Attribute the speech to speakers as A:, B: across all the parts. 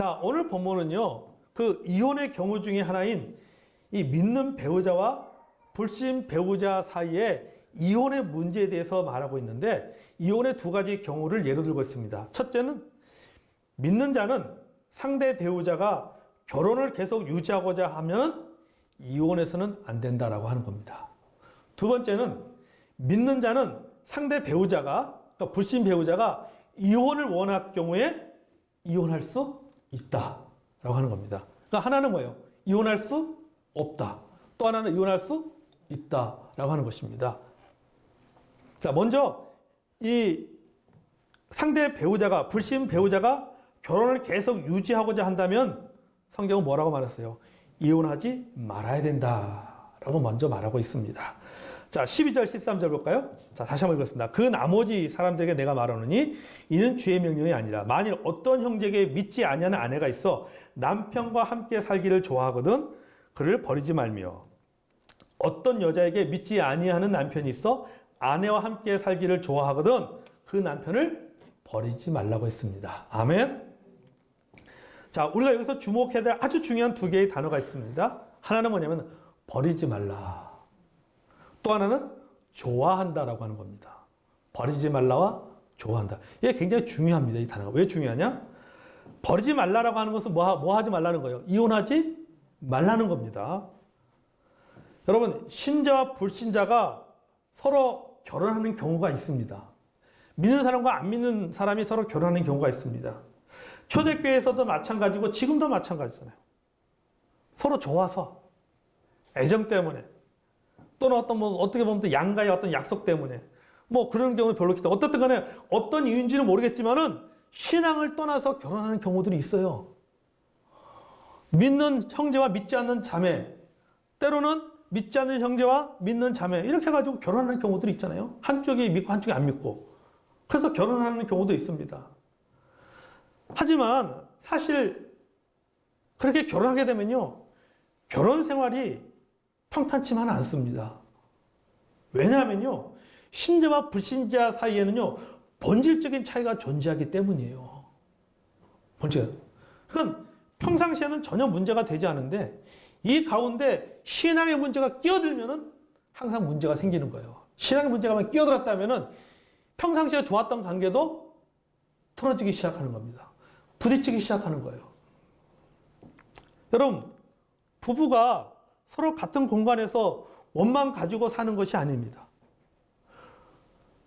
A: 자, 오늘 본문은요, 그 이혼의 경우 중에 하나인 이 믿는 배우자와 불신 배우자 사이에 이혼의 문제에 대해서 말하고 있는데, 이혼의 두 가지 경우를 예로 들고 있습니다. 첫째는 믿는 자는 상대 배우자가 결혼을 계속 유지하고자 하면 이혼해서는 안 된다라고 하는 겁니다. 두 번째는 믿는 자는 상대 배우자가, 그러니까 불신 배우자가 이혼을 원할 경우에 이혼할 수 있다라고 하는 겁니다. 그러니까 하나는 뭐예요? 이혼할 수 없다. 또 하나는 이혼할 수 있다라고 하는 것입니다. 자, 먼저 이 상대 배우자가, 불신 배우자가 결혼을 계속 유지하고자 한다면 성경은 뭐라고 말했어요? 이혼하지 말아야 된다라고 먼저 말하고 있습니다. 자, 12절, 13절 볼까요? 자, 다시 한번 읽겠습니다. 그 나머지 사람들에게 내가 말하노니 이는 주의 명령이 아니라 만일 어떤 형제에게 믿지 아니하는 아내가 있어 남편과 함께 살기를 좋아하거든 그를 버리지 말며 어떤 여자에게 믿지 아니하는 남편이 있어 아내와 함께 살기를 좋아하거든 그 남편을 버리지 말라고 했습니다. 아멘. 자, 우리가 여기서 주목해야 될 아주 중요한 두 개의 단어가 있습니다. 하나는 뭐냐면 버리지 말라. 또 하나는 좋아한다라고 하는 겁니다. 버리지 말라와 좋아한다. 이게 굉장히 중요합니다. 이 단어가. 왜 중요하냐? 버리지 말라라고 하는 것은 뭐 하지 말라는 거예요? 이혼하지 말라는 겁니다. 여러분, 신자와 불신자가 서로 결혼하는 경우가 있습니다. 믿는 사람과 안 믿는 사람이 서로 결혼하는 경우가 있습니다. 초대교회에서도 마찬가지고 지금도 마찬가지잖아요. 서로 좋아서 애정 때문에 또는 어떻게 보면 또 양가의 어떤 약속 때문에 뭐 그런 경우는 별로 없다. 어떻든 간에 어떤 이유인지는 모르겠지만은 신앙을 떠나서 결혼하는 경우들이 있어요. 믿는 형제와 믿지 않는 자매, 때로는 믿지 않는 형제와 믿는 자매 이렇게 해가지고 결혼하는 경우들이 있잖아요. 한쪽이 믿고 한쪽이 안 믿고 그래서 결혼하는 경우도 있습니다. 하지만 사실 그렇게 결혼하게 되면요, 결혼 생활이 평탄치만은 않습니다. 왜냐하면요, 신자와 불신자 사이에는요, 본질적인 차이가 존재하기 때문이에요. 본질. 그러니까 평상시에는 전혀 문제가 되지 않은데 이 가운데 신앙의 문제가 끼어들면은 항상 문제가 생기는 거예요. 신앙의 문제가 끼어들었다면은 평상시에 좋았던 관계도 틀어지기 시작하는 겁니다. 부딪히기 시작하는 거예요. 여러분, 부부가 서로 같은 공간에서 원만 가지고 사는 것이 아닙니다.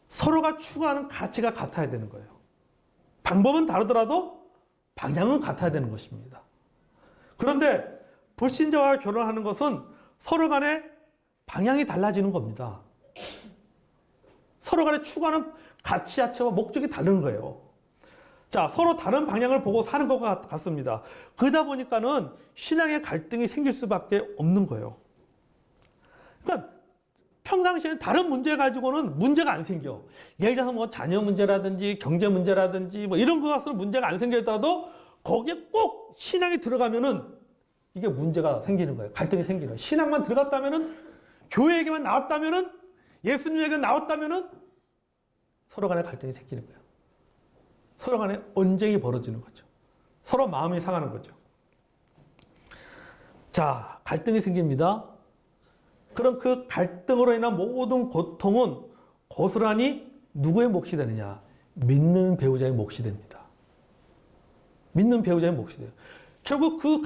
A: 서로가 추구하는 가치가 같아야 되는 거예요. 방법은 다르더라도 방향은 같아야 되는 것입니다. 그런데 불신자와 결혼하는 것은 서로 간에 방향이 달라지는 겁니다. 서로 간에 추구하는 가치 자체와 목적이 다른 거예요. 자, 서로 다른 방향을 보고 사는 것 같습니다. 그러다 보니까는 신앙의 갈등이 생길 수밖에 없는 거예요. 그러니까 평상시에는 다른 문제 가지고는 문제가 안 생겨. 예를 들어서 뭐 자녀 문제라든지 경제 문제라든지 뭐 이런 거 가서는 문제가 안 생기더라도 거기에 꼭 신앙이 들어가면은 이게 문제가 생기는 거예요. 갈등이 생기는 거예요. 신앙만 들어갔다면은, 교회에게만 나왔다면은, 예수님에게 나왔다면은 서로 간에 갈등이 생기는 거예요. 서로 간에 언쟁이 벌어지는 거죠. 서로 마음이 상하는 거죠. 자, 갈등이 생깁니다. 그럼 그 갈등으로 인한 모든 고통은 고스란히 누구의 몫이 되느냐? 믿는 배우자의 몫이 됩니다. 믿는 배우자의 몫이 돼요. 결국 그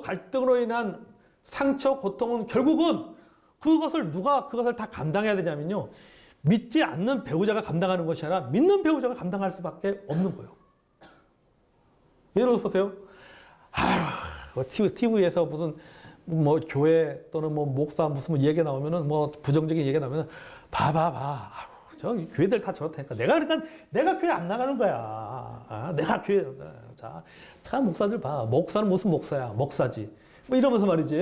A: 갈등으로 인한 상처, 고통은 결국은 누가 그것을 다 감당해야 되냐면요, 믿지 않는 배우자가 감당하는 것이 아니라 믿는 배우자가 감당할 수밖에 없는 거예요. 예를 들어서 보세요. TV에서 무슨 뭐 교회 또는 뭐 목사 무슨 얘기 나오면은 뭐 부정적인 얘기 나오면은 봐봐. 저 교회들 다 저렇다니까. 내가 교회 안 나가는 거야. 내가 교회. 자, 목사들 봐. 목사는 무슨 목사야? 목사지. 뭐 이러면서 말이지.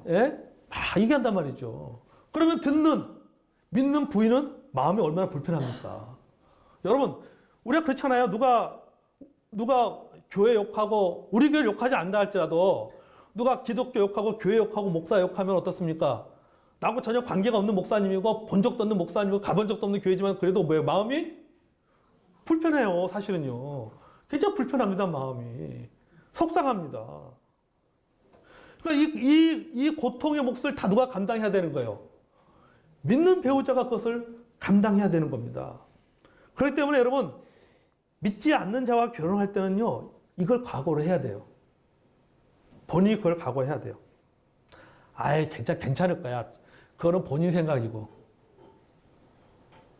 A: 예? 얘기한단 말이죠. 그러면 믿는 부인은 마음이 얼마나 불편합니까? 여러분, 우리가 그렇잖아요. 누가 교회 욕하고, 우리 교회 욕하지 않다 할지라도, 누가 기독교 욕하고, 교회 욕하고, 목사 욕하면 어떻습니까? 나하고 전혀 관계가 없는 목사님이고, 본 적도 없는 목사님이고, 가본 적도 없는 교회지만, 그래도 왜 마음이 불편해요, 사실은요. 굉장히 불편합니다, 마음이. 속상합니다. 그러니까 이 고통의 몫을 다 누가 감당해야 되는 거예요? 믿는 배우자가 그것을 감당해야 되는 겁니다. 그렇기 때문에 여러분, 믿지 않는 자와 결혼할 때는요, 이걸 각오를 해야 돼요. 본인이 그걸 각오해야 돼요. 아예 괜찮을 거야. 그거는 본인 생각이고.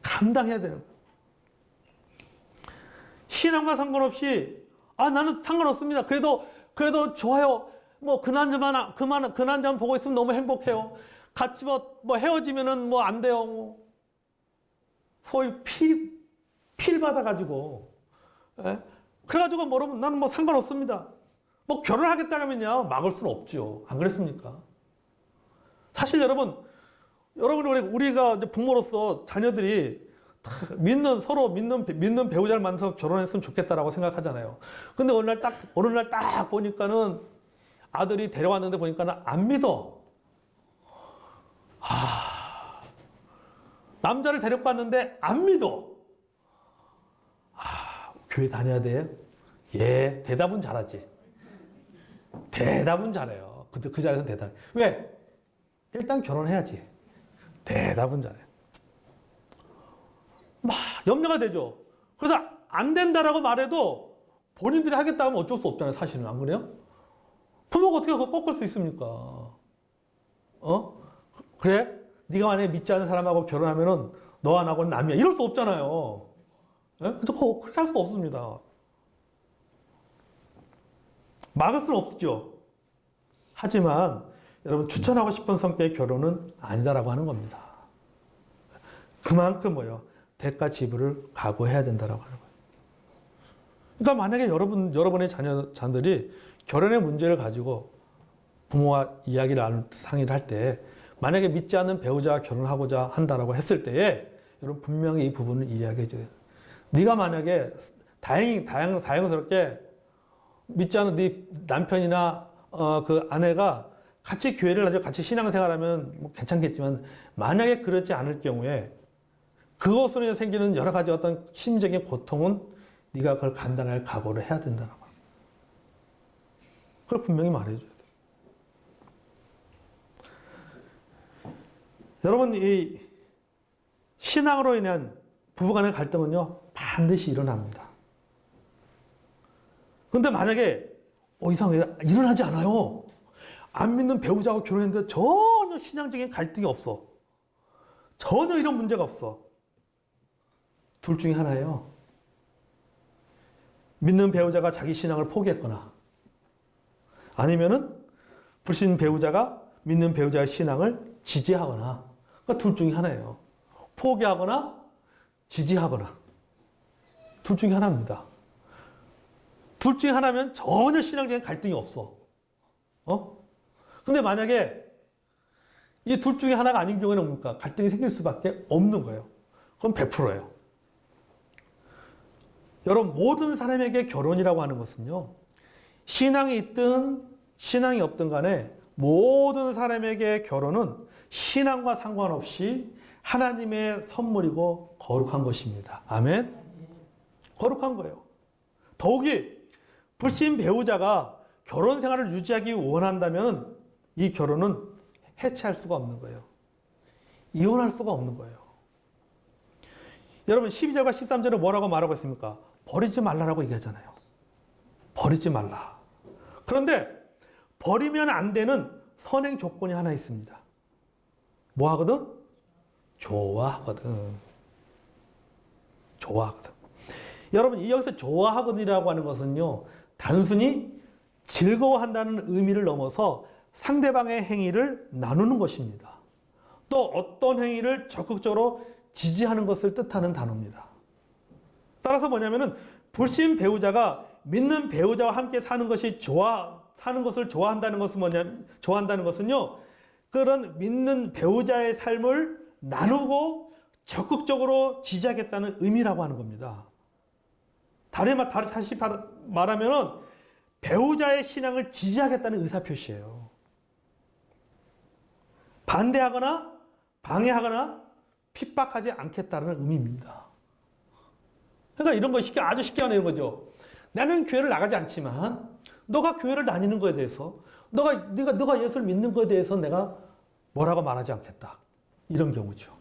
A: 감당해야 되는 거예요. 신앙과 상관없이, 나는 상관없습니다. 그래도 좋아요. 뭐, 그 남자만 보고 있으면 너무 행복해요. 같이 뭐 헤어지면은 안 돼요. 소위 필 받아가지고. 예? 그래가지고 나는 뭐 상관없습니다. 뭐 결혼하겠다면요, 막을 수는 없죠. 안 그랬습니까? 사실 우리가 이제 부모로서 자녀들이 서로 믿는 배우자를 만나서 결혼했으면 좋겠다라고 생각하잖아요. 근데 어느 날 딱 보니까는 아들이 데려왔는데 보니까는 안 믿어. 남자를 데리고 왔는데 안 믿어. 교회 다녀야 돼요? 예, 대답은 잘하지. 대답은 잘해요. 그 자리에서 대답. 왜? 일단 결혼해야지. 대답은 잘해. 염려가 되죠. 그래서 안 된다라고 말해도 본인들이 하겠다 하면 어쩔 수 없잖아요, 사실은. 안 그래요? 부모가 어떻게 그거 꺾을 수 있습니까? 그래? 네가 만약에 믿지 않는 사람하고 결혼하면은 너와 나하고는 남이야. 이럴 수 없잖아요. 그래서 그렇게 할 수가 없습니다. 막을 수는 없죠. 하지만 여러분, 추천하고 싶은 성격의 결혼은 아니다라고 하는 겁니다. 그만큼 대가 지불을 각오해야 된다라고 하는 거예요. 그러니까 만약에 여러분의 자녀들이 결혼의 문제를 가지고 부모와 상의를 할 때, 만약에 믿지 않는 배우자와 결혼하고자 한다라고 했을 때에, 여러분 분명히 이 부분을 이야기해 줘야 돼요. 네가 만약에 다행스럽게 믿지 않는 네 남편이나 그 아내가 같이 교회를 다니고 같이 신앙생활하면 뭐 괜찮겠지만, 만약에 그렇지 않을 경우에 그것으로 생기는 여러 가지 어떤 심적인 고통은 네가 그걸 감당할 각오를 해야 된다는 거예요. 그걸 분명히 말해줘야 돼요. 여러분, 이 신앙으로 인한 부부간의 갈등은요, 반드시 일어납니다. 근데 만약에 이상하게 일어나지 않아요. 안 믿는 배우자하고 결혼했는데 전혀 신앙적인 갈등이 없어. 전혀 이런 문제가 없어. 둘 중에 하나예요. 믿는 배우자가 자기 신앙을 포기했거나, 아니면은 불신 배우자가 믿는 배우자의 신앙을 지지하거나, 그러니까 둘 중에 하나예요. 포기하거나 지지하거나. 둘 중에 하나입니다. 둘 중에 하나면 전혀 신앙적인 갈등이 없어. 근데 만약에 이 둘 중에 하나가 아닌 경우에는 뭡니까? 갈등이 생길 수밖에 없는 거예요. 그건 100%예요. 여러분, 모든 사람에게 결혼이라고 하는 것은요, 신앙이 있든 신앙이 없든 간에 모든 사람에게 결혼은 신앙과 상관없이 하나님의 선물이고 거룩한 것입니다. 아멘? 거룩한 거예요. 더욱이 불신 배우자가 결혼 생활을 유지하기 원한다면 이 결혼은 해체할 수가 없는 거예요. 이혼할 수가 없는 거예요. 여러분, 12절과 13절은 뭐라고 말하고 있습니까? 버리지 말라라고 얘기하잖아요. 버리지 말라. 그런데 버리면 안 되는 선행 조건이 하나 있습니다. 뭐 하거든? 좋아하거든. 좋아하거든. 여러분, 여기서 좋아하거든이라고 하는 것은요, 단순히 즐거워한다는 의미를 넘어서 상대방의 행위를 나누는 것입니다. 또 어떤 행위를 적극적으로 지지하는 것을 뜻하는 단어입니다. 따라서 뭐냐면은, 불신 배우자가 믿는 배우자와 함께 사는 것을 좋아한다는 것은 좋아한다는 것은요, 그런 믿는 배우자의 삶을 나누고 적극적으로 지지하겠다는 의미라고 하는 겁니다. 다시 말하면은 배우자의 신앙을 지지하겠다는 의사표시예요. 반대하거나 방해하거나 핍박하지 않겠다는 의미입니다. 그러니까 이런 거 아주 쉽게 하는 거죠. 나는 교회를 나가지 않지만 너가 교회를 다니는 거에 대해서 너가 예수를 믿는 거에 대해서 내가 뭐라고 말하지 않겠다. 이런 경우죠.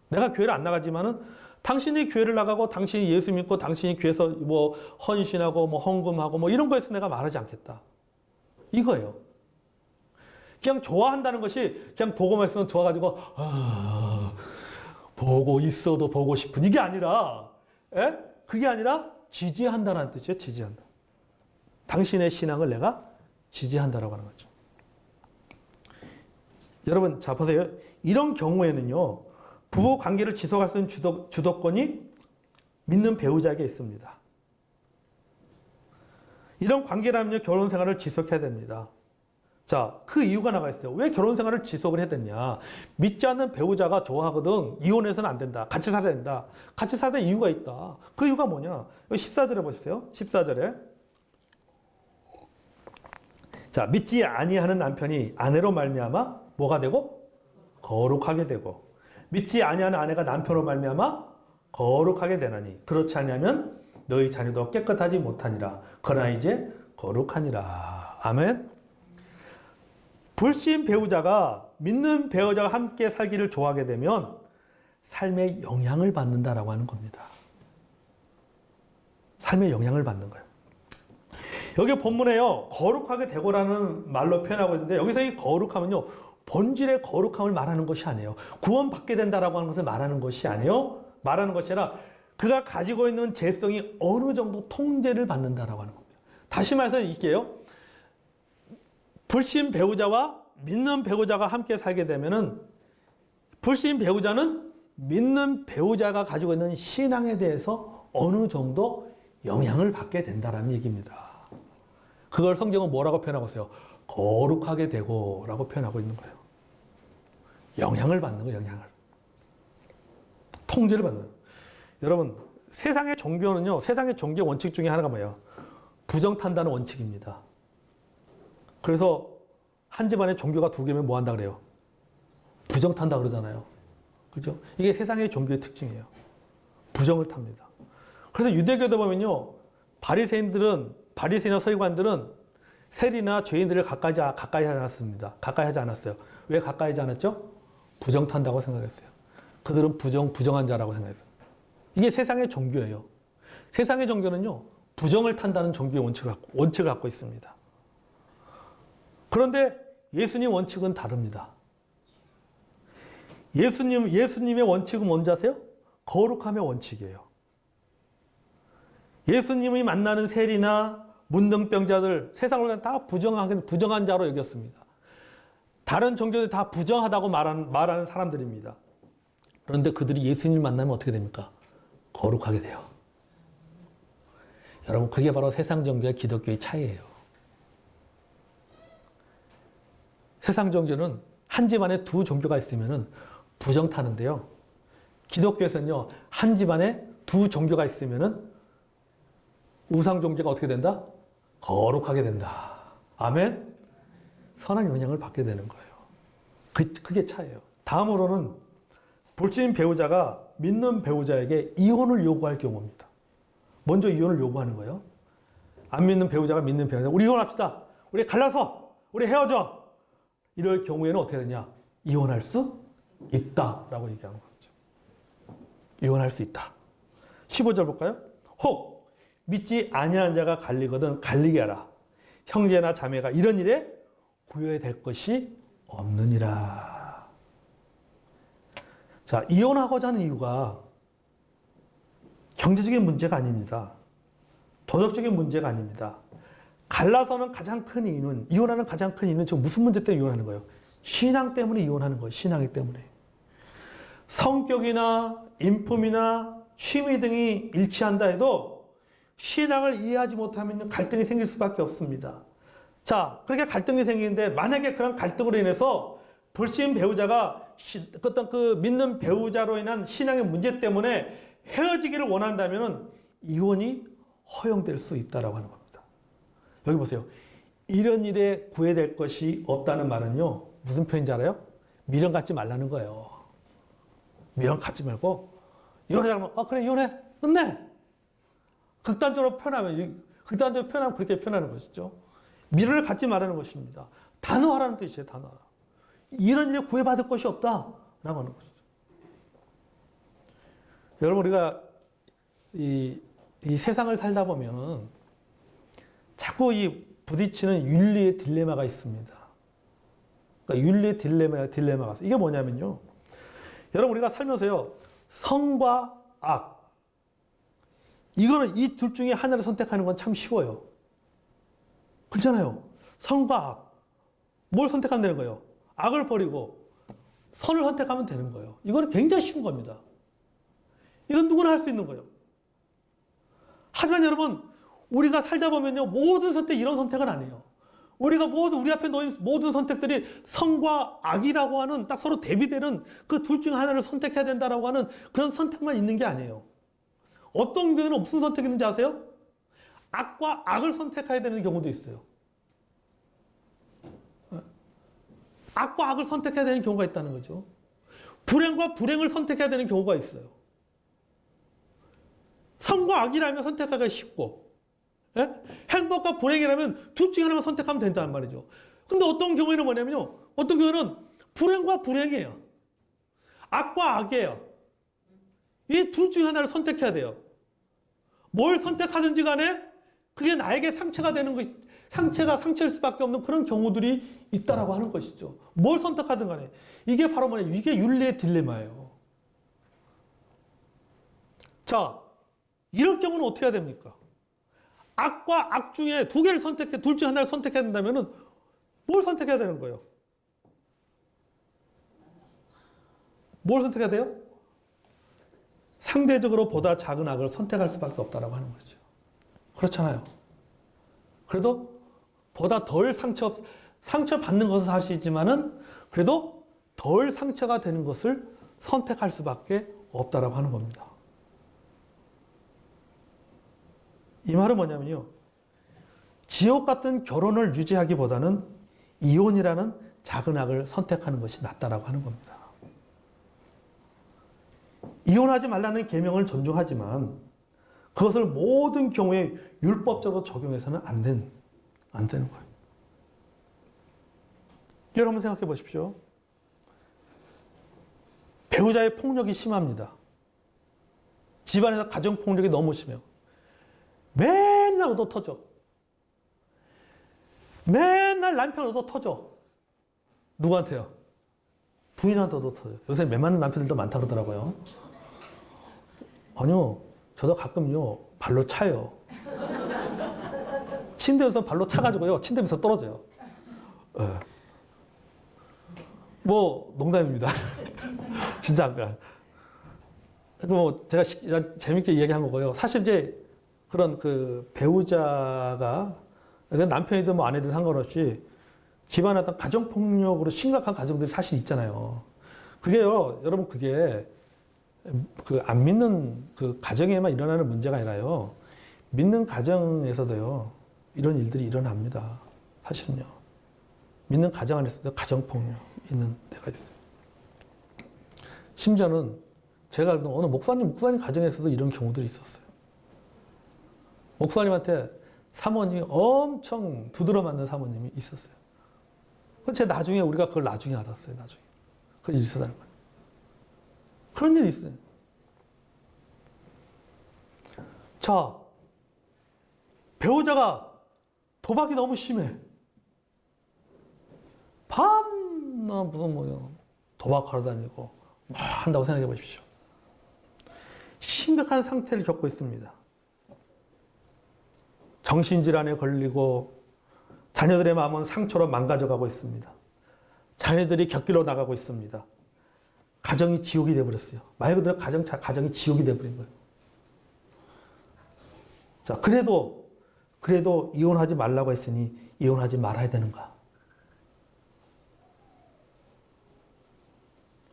A: 내가 교회를 안 나가지만은 당신이 교회를 나가고 당신이 예수 믿고 당신이 교회에서 뭐 헌신하고 뭐 헌금하고 뭐 이런 거에서 내가 말하지 않겠다. 이거예요. 그냥 좋아한다는 것이 그냥 보고만 있으면 좋아가지고 보고 있어도 보고 싶은 이게 아니라 그게 아니라 지지한다는 뜻이에요. 지지한다. 당신의 신앙을 내가 지지한다라고 하는 거죠. 여러분 자 보세요. 이런 경우에는요. 부부 관계를 지속할 수 있는 주도권이 믿는 배우자에게 있습니다. 이런 관계라면요. 결혼 생활을 지속해야 됩니다. 자, 그 이유가 나가 있어요. 왜 결혼 생활을 지속을 해야 되냐? 믿지 않는 배우자가 좋아하거든. 이혼해서는 안 된다. 같이 살아야 된다. 같이 살아야 될 이유가 있다. 그 이유가 뭐냐? 14절에 보십시오. 14절에. 자, 믿지 아니하는 남편이 아내로 말미암아 뭐가 되고? 거룩하게 되고. 믿지 아니하는 아내가 남편으로 말미암아 거룩하게 되나니 그렇지 않으면 너희 자녀도 깨끗하지 못하니라. 그러나 이제 거룩하니라. 아멘. 불신 배우자가 믿는 배우자와 함께 살기를 좋아하게 되면 삶에 영향을 받는다라고 하는 겁니다. 삶에 영향을 받는 거예요. 여기 본문에요. 거룩하게 되고라는 말로 표현하고 있는데 여기서 이 거룩함은요. 본질의 거룩함을 말하는 것이 아니에요. 구원받게 된다라고 하는 것을 말하는 것이 아니에요. 말하는 것이 아니라 그가 가지고 있는 죄성이 어느 정도 통제를 받는다라고 하는 겁니다. 다시 말해서 이게요. 불신 배우자와 믿는 배우자가 함께 살게 되면은 불신 배우자는 믿는 배우자가 가지고 있는 신앙에 대해서 어느 정도 영향을 받게 된다라는 얘기입니다. 그걸 성경은 뭐라고 표현하고 있어요? 거룩하게 되고 라고 표현하고 있는 거예요. 영향을 받는 거예요. 영향을. 통제를 받는 거예요. 여러분 세상의 종교는요. 세상의 종교 원칙 중에 하나가 뭐예요? 부정탄다는 원칙입니다. 그래서 한 집안에 종교가 두 개면 뭐 한다 그래요? 부정탄다 그러잖아요. 그죠? 이게 세상의 종교의 특징이에요. 부정을 탑니다. 그래서 유대교도 보면요. 바리새인이나 서기관들은 세리나 죄인들을 가까이 하지 않았습니다. 가까이 하지 않았어요. 왜 가까이 하지 않았죠? 부정탄다고 생각했어요. 그들은 부정한 자라고 생각했어요. 이게 세상의 종교예요. 세상의 종교는요. 부정을 탄다는 종교의 원칙을 갖고 있습니다. 그런데 예수님 원칙은 다릅니다. 예수님의 원칙은 뭔지 아세요? 거룩함의 원칙이에요. 예수님이 만나는 세리나 문둥병자들 세상으로 다 부정한 자로 여겼습니다. 다른 종교들 다 부정하다고 말하는 사람들입니다. 그런데 그들이 예수님을 만나면 어떻게 됩니까? 거룩하게 돼요. 여러분 그게 바로 세상 종교와 기독교의 차이예요. 세상 종교는 한 집안에 두 종교가 있으면 부정 타는데요. 기독교에서는요. 한 집안에 두 종교가 있으면 우상 종교가 어떻게 된다? 거룩하게 된다. 아멘? 선한 영향을 받게 되는 거예요. 그게 차이예요. 다음으로는 불신 배우자가 믿는 배우자에게 이혼을 요구할 경우입니다. 먼저 이혼을 요구하는 거예요. 안 믿는 배우자가 믿는 배우자, 우리 이혼합시다. 우리 갈라서, 우리 헤어져. 이럴 경우에는 어떻게 되냐? 이혼할 수 있다라고 얘기하는 거죠. 이혼할 수 있다. 15절 볼까요? 혹 믿지 아니한 자가 갈리거든 갈리게 하라. 형제나 자매가 이런 일에 구애될 것이 없느니라. 자, 이혼하고자 하는 이유가 경제적인 문제가 아닙니다. 도덕적인 문제가 아닙니다. 갈라서는 가장 큰 이유는, 이혼하는 가장 큰 이유는 지금 무슨 문제 때문에 이혼하는 거예요? 신앙 때문에 이혼하는 거예요. 신앙이 때문에. 성격이나 인품이나 취미 등이 일치한다 해도 신앙을 이해하지 못하면 갈등이 생길 수밖에 없습니다. 자, 그렇게 갈등이 생기는데 만약에 그런 갈등으로 인해서 불신 배우자가 어떤 그 믿는 배우자로 인한 신앙의 문제 때문에 헤어지기를 원한다면 이혼이 허용될 수 있다라고 하는 겁니다. 여기 보세요. 이런 일에 구애될 것이 없다는 말은요. 무슨 표현인지 알아요? 미련 갖지 말라는 거예요. 미련 갖지 말고 이혼하자면 그래 이혼해. 끝내. 극단적으로 표현하면 그렇게 표현하는 것이죠. 미련을 갖지 말라는 것입니다. 단호하라는 뜻이에요. 단호하라. 이런 일에 구애받을 것이 없다라고 하는 것이죠. 여러분 우리가 이 세상을 살다 보면은 자꾸 이 부딪히는 윤리의 딜레마가 있습니다. 그러니까 윤리의 딜레마가 있어요. 이게 뭐냐면요. 여러분 우리가 살면서요. 선과 악. 이거는 이 둘 중에 하나를 선택하는 건 참 쉬워요. 그렇잖아요. 선과 악. 뭘 선택하면 되는 거예요? 악을 버리고 선을 선택하면 되는 거예요. 이거는 굉장히 쉬운 겁니다. 이건 누구나 할 수 있는 거예요. 하지만 여러분, 우리가 살다 보면요, 모든 선택, 이런 선택은 아니에요. 우리 앞에 놓인 모든 선택들이 선과 악이라고 하는 딱 서로 대비되는 그 둘 중 하나를 선택해야 된다라고 하는 그런 선택만 있는 게 아니에요. 어떤 경우는 무슨 선택이 있는지 아세요? 악과 악을 선택해야 되는 경우도 있어요. 악과 악을 선택해야 되는 경우가 있다는 거죠. 불행과 불행을 선택해야 되는 경우가 있어요. 선과 악이라면 선택하기가 쉽고, 예? 행복과 불행이라면 둘 중에 하나만 선택하면 된다는 말이죠. 근데 어떤 경우에는 뭐냐면요. 어떤 경우에는 불행과 불행이에요. 악과 악이에요. 이 둘 중에 하나를 선택해야 돼요. 뭘 선택하든지 간에 그게 나에게 상처가 되는 것, 상처일 수밖에 없는 그런 경우들이 있다라고 하는 것이죠. 뭘 선택하든 간에. 이게 바로 뭐냐. 이게 윤리의 딜레마예요. 자, 이럴 경우는 어떻게 해야 됩니까? 악과 악 중에 두 개를 둘 중에 하나를 선택해야 된다면은 뭘 선택해야 되는 거예요? 뭘 선택해야 돼요? 상대적으로 보다 작은 악을 선택할 수밖에 없다라고 하는 거죠. 그렇잖아요. 그래도 보다 덜 상처받는 것은 사실이지만은 그래도 덜 상처가 되는 것을 선택할 수밖에 없다라고 하는 겁니다. 이 말은 뭐냐면요. 지옥 같은 결혼을 유지하기보다는 이혼이라는 작은 악을 선택하는 것이 낫다라고 하는 겁니다. 이혼하지 말라는 계명을 존중하지만 그것을 모든 경우에 율법적으로 적용해서는 안 되는 거예요. 여러분 생각해 보십시오. 배우자의 폭력이 심합니다. 집안에서 가정폭력이 너무 심해요. 맨날 얻어 터져. 맨날 남편 얻어 터져. 누구한테요? 부인한테 얻어 터져요. 요새 매 맞는 남편들도 많다 그러더라고요. 아니요. 저도 가끔요. 발로 차요. 침대에서 발로 차가지고요. 침대에서 떨어져요. 네. 뭐 농담입니다. 진짜 안 가. 뭐 제가 재밌게 이야기한 거고요. 사실 이제 그런 그 배우자가 남편이든 뭐 아내든 상관없이 집안에 어떤 가정폭력으로 심각한 가정들이 사실 있잖아요. 그게요, 여러분 그게 그 안 믿는 그 가정에만 일어나는 문제가 아니라요. 믿는 가정에서도요, 이런 일들이 일어납니다. 사실은요. 믿는 가정 안에서도 가정폭력 있는 데가 있어요. 심지어는 제가 알던 어느 목사님 가정에서도 이런 경우들이 있었어요. 목사님한테 사모님이 엄청 두드러 맞는 사모님이 있었어요. 우리가 그걸 나중에 알았어요. 나중에. 그런 일이 있었다는 거예요. 그런 일이 있어요. 자, 배우자가 도박이 너무 심해. 밤낮 무슨 뭐요. 도박하러 다니고 뭐 한다고 생각해 보십시오. 심각한 상태를 겪고 있습니다. 정신질환에 걸리고 자녀들의 마음은 상처로 망가져가고 있습니다. 자녀들이 곁길로 나가고 있습니다. 가정이 지옥이 돼버렸어요. 말 그대로 가정이 지옥이 돼버린 거예요. 자, 그래도 이혼하지 말라고 했으니 이혼하지 말아야 되는가?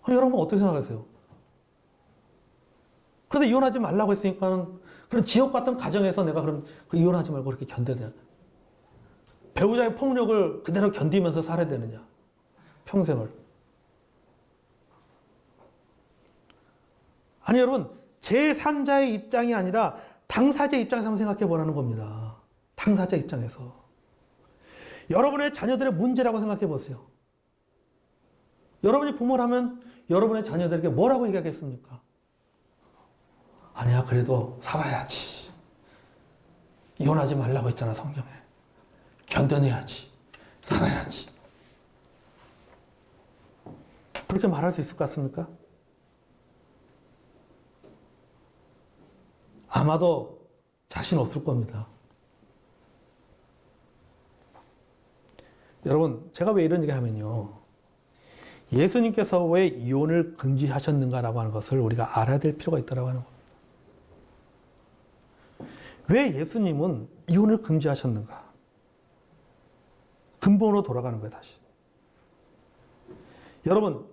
A: 여러분 어떻게 생각하세요? 그래서 이혼하지 말라고 했으니까 그런 지옥 같은 가정에서 내가 그 이혼하지 말고 그렇게 견뎌야 되냐? 배우자의 폭력을 그대로 견디면서 살아야 되느냐? 평생을. 아니 여러분, 제3자의 입장이 아니라 당사자 입장에서 한번 생각해 보라는 겁니다. 당사자 입장에서. 여러분의 자녀들의 문제라고 생각해 보세요. 여러분이 부모라면 여러분의 자녀들에게 뭐라고 얘기하겠습니까? 아니야, 그래도 살아야지. 이혼하지 말라고 했잖아, 성경에. 견뎌내야지. 살아야지. 그렇게 말할 수 있을 것 같습니까? 아마도 자신 없을 겁니다. 여러분, 제가 왜 이런 얘기 하면요. 예수님께서 왜 이혼을 금지하셨는가라고 하는 것을 우리가 알아야 될 필요가 있다고 하는 겁니다. 왜 예수님은 이혼을 금지하셨는가? 근본으로 돌아가는 거예요, 다시. 여러분,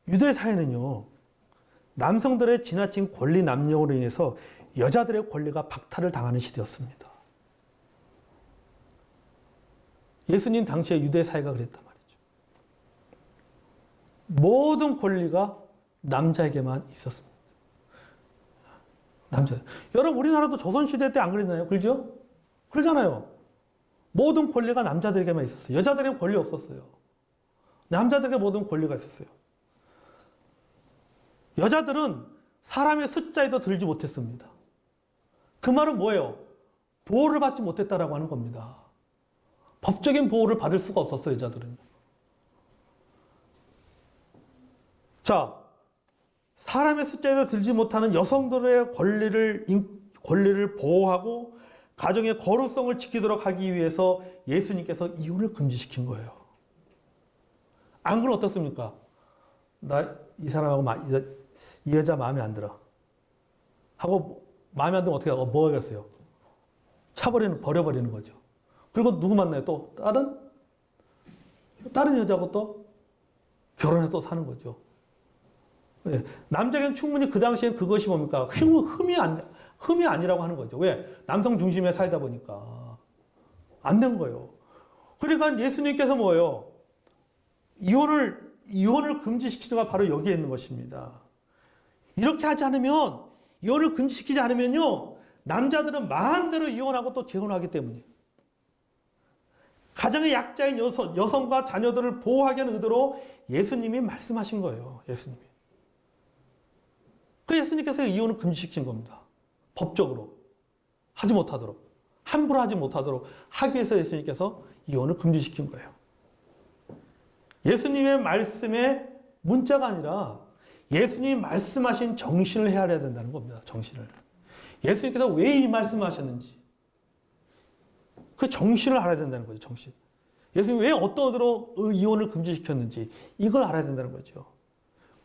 A: 유대 사회는요, 남성들의 지나친 권리 남용으로 인해서 여자들의 권리가 박탈을 당하는 시대였습니다. 예수님 당시에 유대 사회가 그랬단 말이죠. 모든 권리가 남자에게만 있었습니다. 남자. 여러분, 우리나라도 조선시대 때 안 그랬나요? 그렇죠? 그러잖아요. 모든 권리가 남자들에게만 있었어요. 여자들에게는 권리 없었어요. 남자들에게 모든 권리가 있었어요. 여자들은 사람의 숫자에도 들지 못했습니다. 그 말은 뭐예요? 보호를 받지 못했다라고 하는 겁니다. 법적인 보호를 받을 수가 없었어요, 여자들은. 자, 사람의 숫자에도 들지 못하는 여성들의 권리를 보호하고 가정의 거룩성을 지키도록 하기 위해서 예수님께서 이혼을 금지시킨 거예요. 안 그러면 어떻습니까? 나 이 사람하고 이 여자 마음에 안 들어. 하고 마음에 안 들면 어떻게 하고 뭐 하겠어요? 버려버리는 거죠. 그리고 누구 만나요? 또 다른 여자하고 또 결혼해서 또 사는 거죠. 네. 남자에게는 충분히 그 당시엔 그것이 뭡니까? 흠이 아니라고 하는 거죠. 왜? 남성 중심의 사회다 보니까. 안 된 거예요. 그러니까 예수님께서 뭐예요? 이혼을 금지시키는 건 바로 여기에 있는 것입니다. 이렇게 하지 않으면, 이혼을 금지시키지 않으면요, 남자들은 마음대로 이혼하고 또 재혼하기 때문이에요. 가정의 약자인 여성과 자녀들을 보호하기 위한 의도로 예수님이 말씀하신 거예요. 예수님이. 그 예수님께서 이혼을 금지시킨 겁니다. 법적으로. 하지 못하도록. 함부로 하지 못하도록 하기 위해서 예수님께서 이혼을 금지시킨 거예요. 예수님의 말씀의 문자가 아니라 예수님이 말씀하신 정신을 헤아려야 된다는 겁니다. 정신을. 예수님께서 왜 이 말씀을 하셨는지. 그 정신을 알아야 된다는 거죠. 정신. 예수님이 왜 어떤 의도로 이혼을 금지시켰는지 이걸 알아야 된다는 거죠.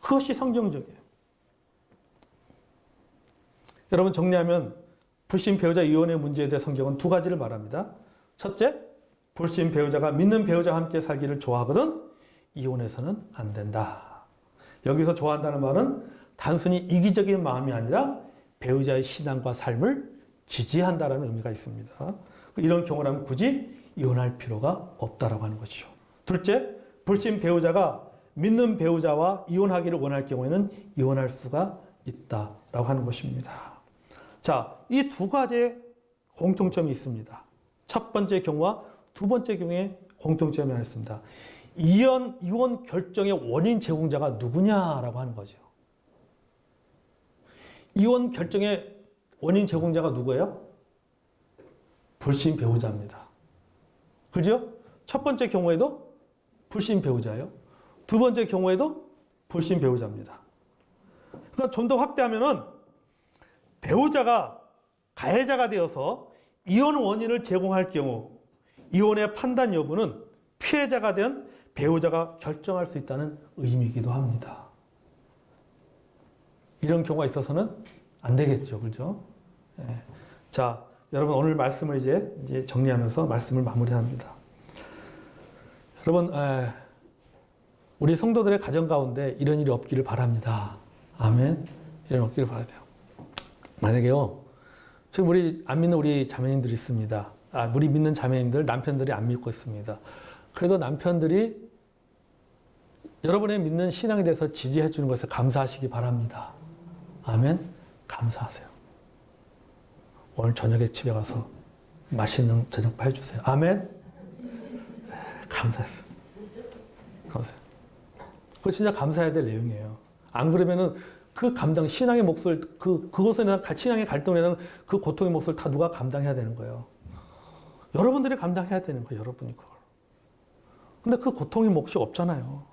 A: 그것이 성경적이에요. 여러분, 정리하면 불신 배우자 이혼의 문제에 대해 성경은 두 가지를 말합니다. 첫째, 불신 배우자가 믿는 배우자와 함께 살기를 좋아하거든 이혼해서는 안 된다. 여기서 좋아한다는 말은 단순히 이기적인 마음이 아니라 배우자의 신앙과 삶을 지지한다는 의미가 있습니다. 이런 경우라면 굳이 이혼할 필요가 없다라고 하는 것이죠. 둘째, 불신 배우자가 믿는 배우자와 이혼하기를 원할 경우에는 이혼할 수가 있다라고 하는 것입니다. 자, 이 두 가지의 공통점이 있습니다. 첫 번째 경우와 두 번째 경우에 공통점이 하나 있습니다. 이혼 결정의 원인 제공자가 누구냐라고 하는 거죠. 이혼 결정의 원인 제공자가 누구예요? 불신 배우자입니다. 그죠? 첫 번째 경우에도 불신 배우자예요. 두 번째 경우에도 불신 배우자입니다. 그러니까 좀 더 확대하면은 배우자가 가해자가 되어서 이혼 원인을 제공할 경우 이혼의 판단 여부는 피해자가 된 배우자가 결정할 수 있다는 의미이기도 합니다. 이런 경우가 있어서는 안 되겠죠. 그렇죠? 네. 자, 여러분 오늘 말씀을 이제 정리하면서 말씀을 마무리합니다. 여러분, 우리 성도들의 가정 가운데 이런 일이 없기를 바랍니다. 아멘. 이런 없기를 바라야 돼요. 만약에요, 지금 우리 안 믿는 우리 자매님들이 있습니다. 우리 믿는 자매님들, 남편들이 안 믿고 있습니다. 그래도 남편들이 여러분의 믿는 신앙에 대해서 지지해 주는 것에 감사하시기 바랍니다. 아멘. 감사하세요. 오늘 저녁에 집에 가서 맛있는 저녁밥 해주세요. 아멘? 감사했어요. 감사해요. 그거 진짜 감사해야 될 내용이에요. 안 그러면은 그 감당, 신앙의 몫을, 그것에 대한 신앙의 갈등에 대한 그 고통의 몫을 다 누가 감당해야 되는 거예요. 여러분들이 감당해야 되는 거예요. 여러분이 그걸. 근데 그 고통의 몫이 없잖아요.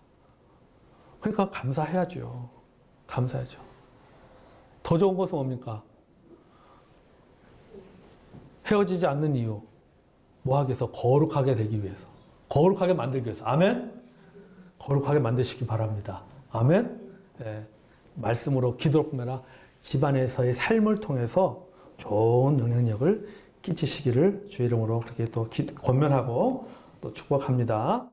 A: 그러니까 감사해야죠. 감사해야죠. 더 좋은 것은 뭡니까? 헤어지지 않는 이유. 뭐 하기 위해서? 거룩하게 되기 위해서. 거룩하게 만들기 위해서. 아멘? 거룩하게 만드시기 바랍니다. 아멘? 예, 말씀으로 기도로 뿐만 집안에서의 삶을 통해서 좋은 영향력을 끼치시기를 주의 이름으로 그렇게 또 권면하고 또 축복합니다.